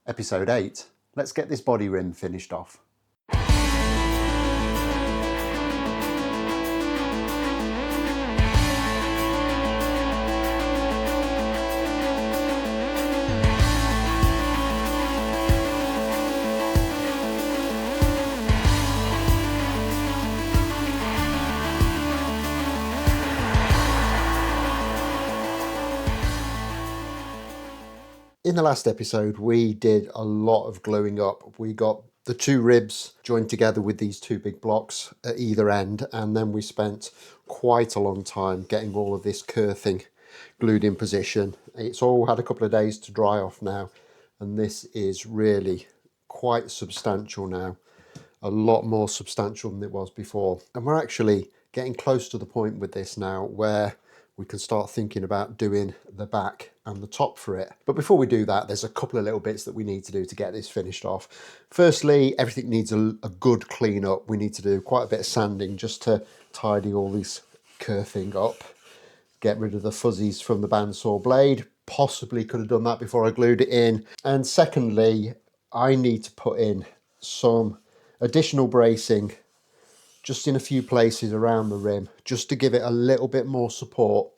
Episode 8. Let's get this body rim finished off. In the last episode, we did a lot of gluing up. We got the two ribs joined together with these two big blocks at either end, and then we spent quite a long time getting all of this curfing glued in position. It's all had a couple of days to dry off now, and this is really quite substantial now. A lot more substantial than it was before. And we're actually getting close to the point with this now where we can start thinking about doing the back and the top for it. But before we do that, there's a couple of little bits that we need to do to get this finished off. Firstly, everything needs a good clean up. We need to do quite a bit of sanding just to tidy all this curfing up, get rid of the fuzzies from the bandsaw blade. Possibly could have done that before I glued it in. And secondly, I need to put in some additional bracing just in a few places around the rim, just to give it a little bit more support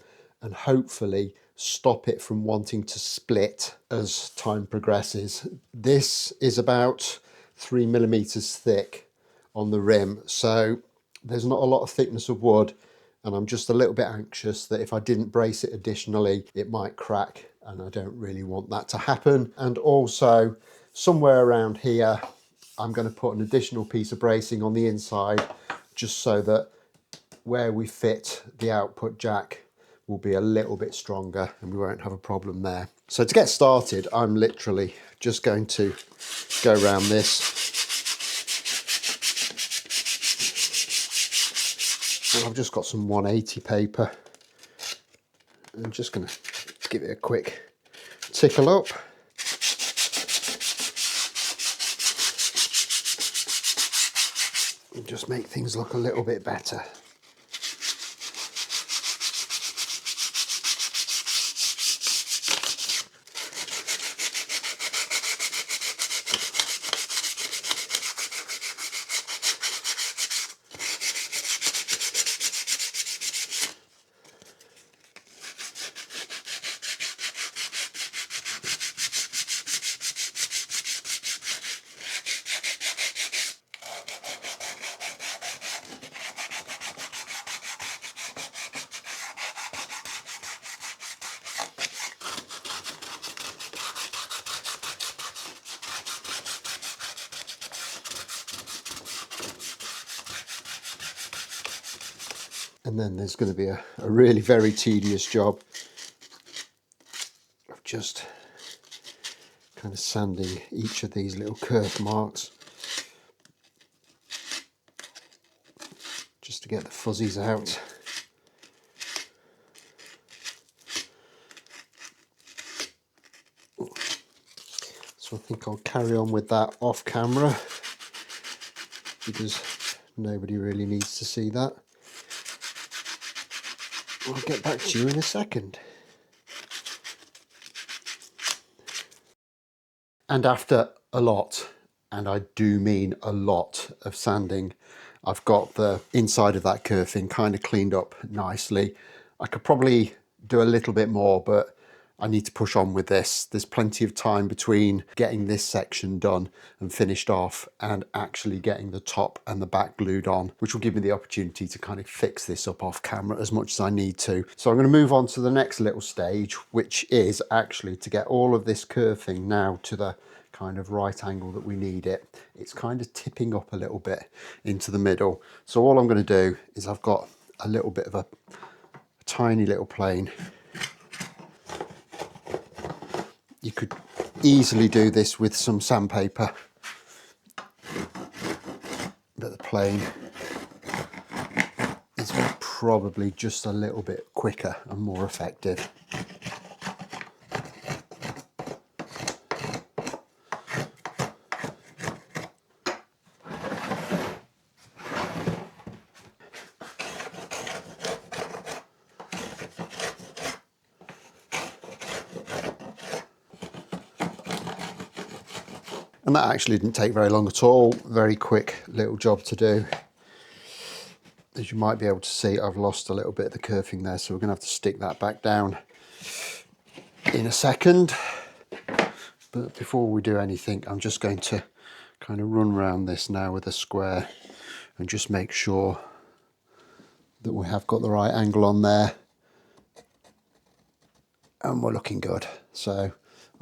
and hopefully stop it from wanting to split as time progresses. This is about 3mm thick on the rim, so there's not a lot of thickness of wood, and I'm just a little bit anxious that if I didn't brace it additionally, it might crack, and I don't really want that to happen. And also, somewhere around here, I'm going to put an additional piece of bracing on the inside, just so that where we fit the output jack will be a little bit stronger and we won't have a problem there. So to get started, I'm literally just going to go around this. And I've just got some 180 paper. I'm just going to give it a quick tickle up. And just make things look a little bit better. And then there's going to be a really very tedious job of just kind of sanding each of these little curve marks just to get the fuzzies out. So I think I'll carry on with that off camera because nobody really needs to see that. I'll get back to you in a second. And after a lot, and I do mean a lot of sanding, I've got the inside of that curfing kind of cleaned up nicely. I could probably do a little bit more, but I need to push on with this. There's plenty of time between getting this section done and finished off and actually getting the top and the back glued on, which will give me the opportunity to kind of fix this up off camera as much as I need to. So I'm going to move on to the next little stage, which is actually to get all of this curving now to the kind of right angle that we need it. It's kind of tipping up a little bit into the middle. So all I'm going to do is I've got a little bit of a tiny little plane. You could easily do this with some sandpaper, but the plane is probably just a little bit quicker and more effective. And that actually didn't take very long at all. Very quick little job to do. As you might be able to see, I've lost a little bit of the curfing there, so we're going to have to stick that back down in a second. But before we do anything, I'm just going to kind of run around this now with a square and just make sure that we have got the right angle on there. And we're looking good. So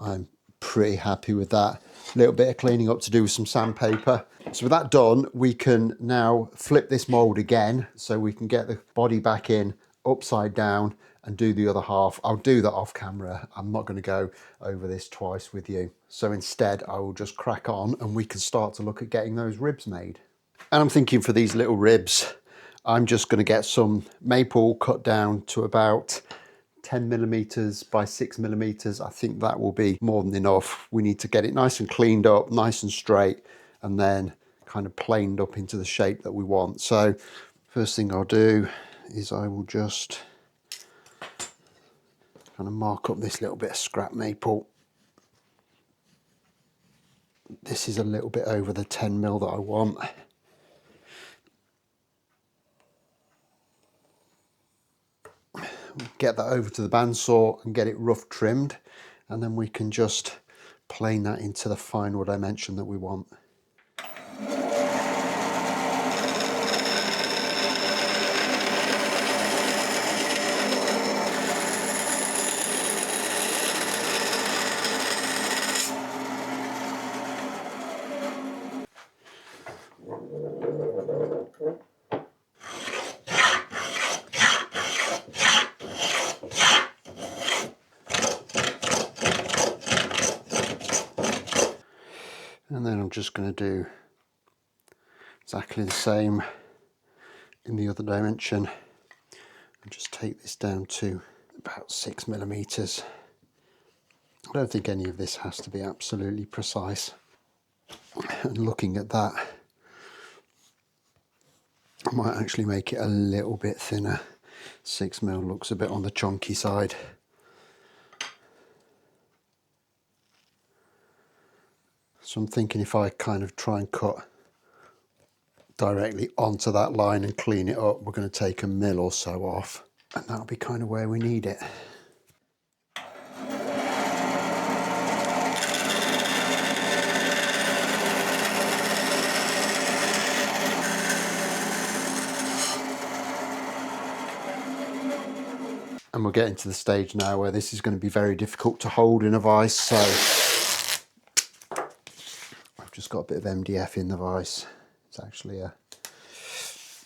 I'm pretty happy with that. A little bit of cleaning up to do with some sandpaper. So with that done, we can now flip this mould again so we can get the body back in upside down and do the other half. I'll do that off camera. I'm not going to go over this twice with you. So instead, I will just crack on and we can start to look at getting those ribs made. And I'm thinking for these little ribs, I'm just going to get some maple cut down to about 10 millimeters by 6 millimeters. I think that will be more than enough. We need to get it nice and cleaned up, nice and straight, and then kind of planed up into the shape that we want. So first thing I'll do is I will just kind of mark up this little bit of scrap maple. This is a little bit over the 10 mil that I want. Get that over to the bandsaw and get it rough trimmed, and then we can just plane that into the final dimension that we want. And then I'm just going to do exactly the same in the other dimension and just take this down to about 6 millimeters. I don't think any of this has to be absolutely precise. And looking at that, I might actually make it a little bit thinner. 6 mil looks a bit on the chunky side. So I'm thinking if I kind of try and cut directly onto that line and clean it up, we're going to take a mil or so off, and that'll be kind of where we need it. And we're getting to the stage now where this is going to be very difficult to hold in a vise, so I've just got a bit of MDF in the vise. It's actually an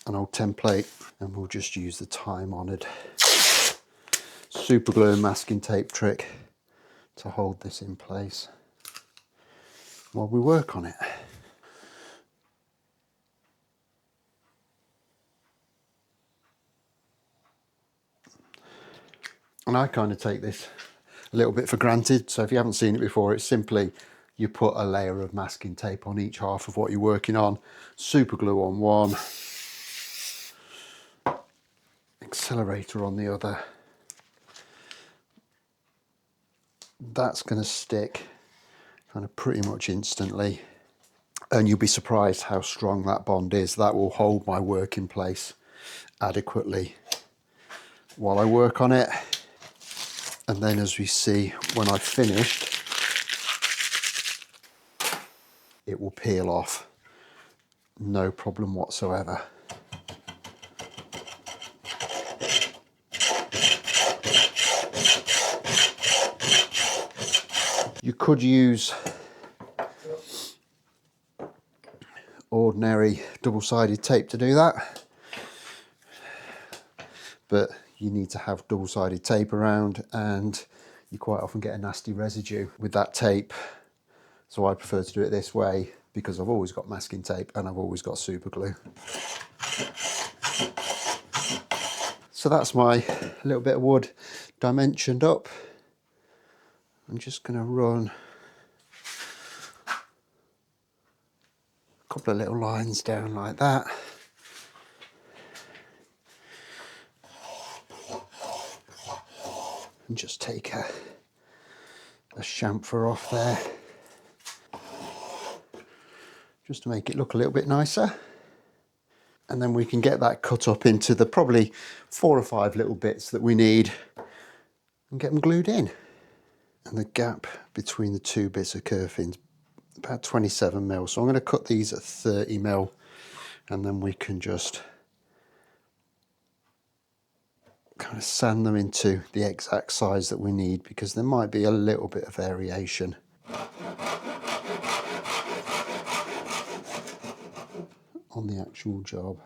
old template, and we'll just use the time-honoured super glue and masking tape trick to hold this in place while we work on it. And I kind of take this a little bit for granted. So if you haven't seen it before, it's simply you put a layer of masking tape on each half of what you're working on, super glue on one, accelerator on the other. That's going to stick kind of pretty much instantly. And you'll be surprised how strong that bond is. That will hold my work in place adequately while I work on it. And then as we see, when I've finished, it will peel off, no problem whatsoever. You could use ordinary double-sided tape to do that, but you need to have double-sided tape around, and you quite often get a nasty residue with that tape. So I prefer to do it this way because I've always got masking tape and I've always got super glue. So that's my little bit of wood dimensioned up. I'm just going to run a couple of little lines down like that. And just take a chamfer off there. just to make it look a little bit nicer. And then we can get that cut up into the probably 4 or 5 little bits that we need and get them glued in. And the gap between the 2 bits of curfing is about 27 mil. So I'm going to cut these at 30 mil, and then we can just kind of sand them into the exact size that we need, because there might be a little bit of variation. On the actual job.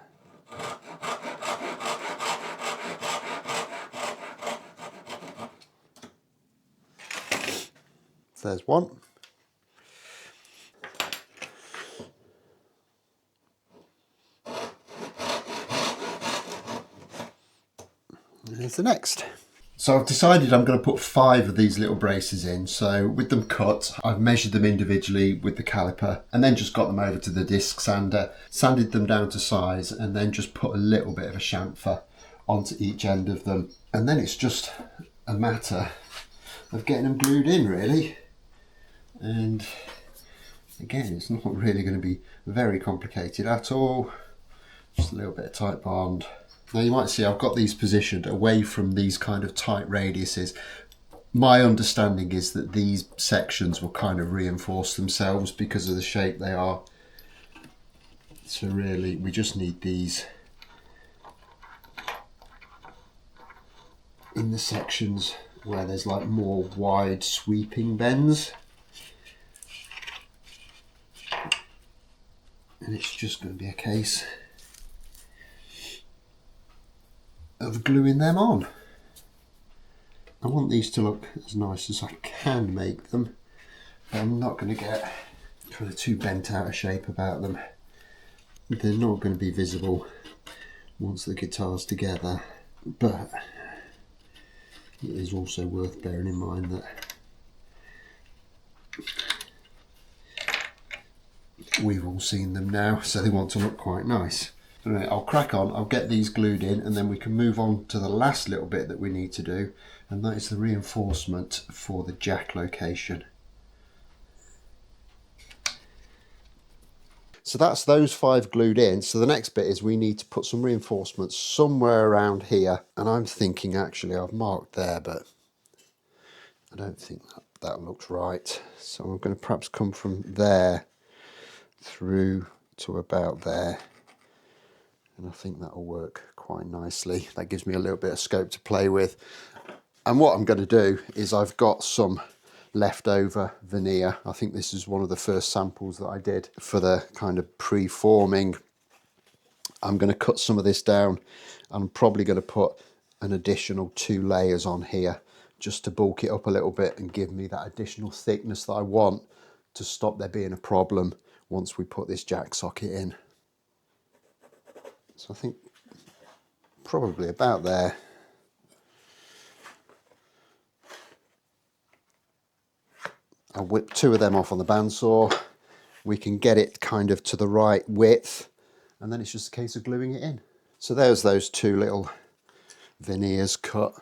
There's one. And here's the next. So I've decided I'm going to put 5 of these little braces in. So with them cut, I've measured them individually with the caliper and then just got them over to the disc sander, sanded them down to size, and then just put a little bit of a chamfer onto each end of them. And then it's just a matter of getting them glued in, really. And again, it's not really going to be very complicated at all. Just a little bit of tight bond. Now you might see I've got these positioned away from these kind of tight radiuses. My understanding is that these sections will kind of reinforce themselves because of the shape they are. So really we just need these in the sections where there's like more wide sweeping bends. And it's just going to be a case of gluing them on. I want these to look as nice as I can make them. I'm not going to get kind of too bent out of shape about them. They're not going to be visible once the guitar's together, but it is also worth bearing in mind that we've all seen them now, so they want to look quite nice. Anyway, I'll crack on, I'll get these glued in, and then we can move on to the last little bit that we need to do, and that is the reinforcement for the jack location. So that's those 5 glued in. So the next bit is we need to put some reinforcements somewhere around here, and I'm thinking actually I've marked there, but I don't think that looks right. So I'm going to perhaps come from there through to about there. And I think that'll work quite nicely. That gives me a little bit of scope to play with. And what I'm going to do is I've got some leftover veneer. I think this is one of the first samples that I did for the kind of pre-forming. I'm going to cut some of this down. I'm probably going to put an additional 2 layers on here just to bulk it up a little bit and give me that additional thickness that I want to stop there being a problem once we put this jack socket in. So I think probably about there. I'll whip 2 of them off on the bandsaw. We can get it kind of to the right width, and then it's just a case of gluing it in. So there's those 2 little veneers cut,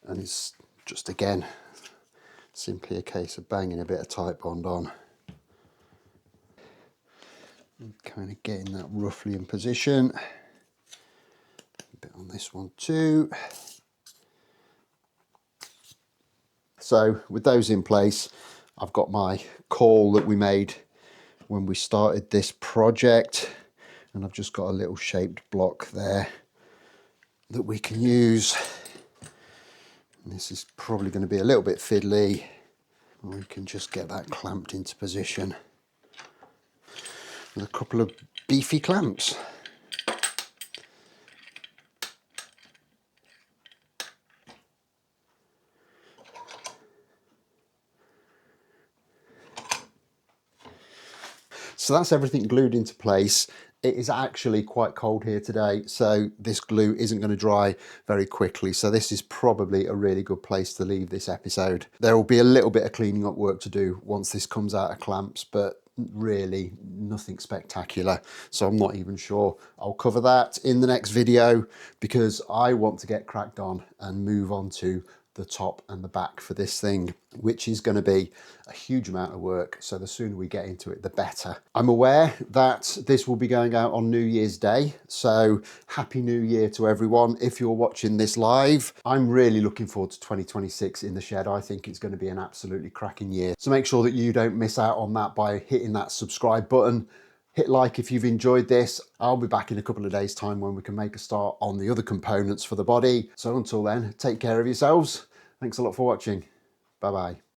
and it's just again simply a case of banging a bit of tight bond on. And kind of getting that roughly in position. A bit on this one too. So with those in place, I've got my caul that we made when we started this project, and I've just got a little shaped block there that we can use. And this is probably going to be a little bit fiddly. We can just get that clamped into position with a couple of beefy clamps. So that's everything glued into place. It is actually quite cold here today, so this glue isn't going to dry very quickly. So this is probably a really good place to leave this episode. There will be a little bit of cleaning up work to do once this comes out of clamps, but really nothing spectacular. So I'm not even sure I'll cover that in the next video, because I want to get cracked on and move on to the top and the back for this thing, which is going to be a huge amount of work. So the sooner we get into it, the better. I'm aware that this will be going out on New Year's Day. So Happy New Year to everyone. If you're watching this live, I'm really looking forward to 2026 in the shed. I think it's going to be an absolutely cracking year. So make sure that you don't miss out on that by hitting that subscribe button. Hit like if you've enjoyed this. I'll be back in a couple of days' time when we can make a start on the other components for the body. So until then, take care of yourselves. Thanks a lot for watching. Bye bye.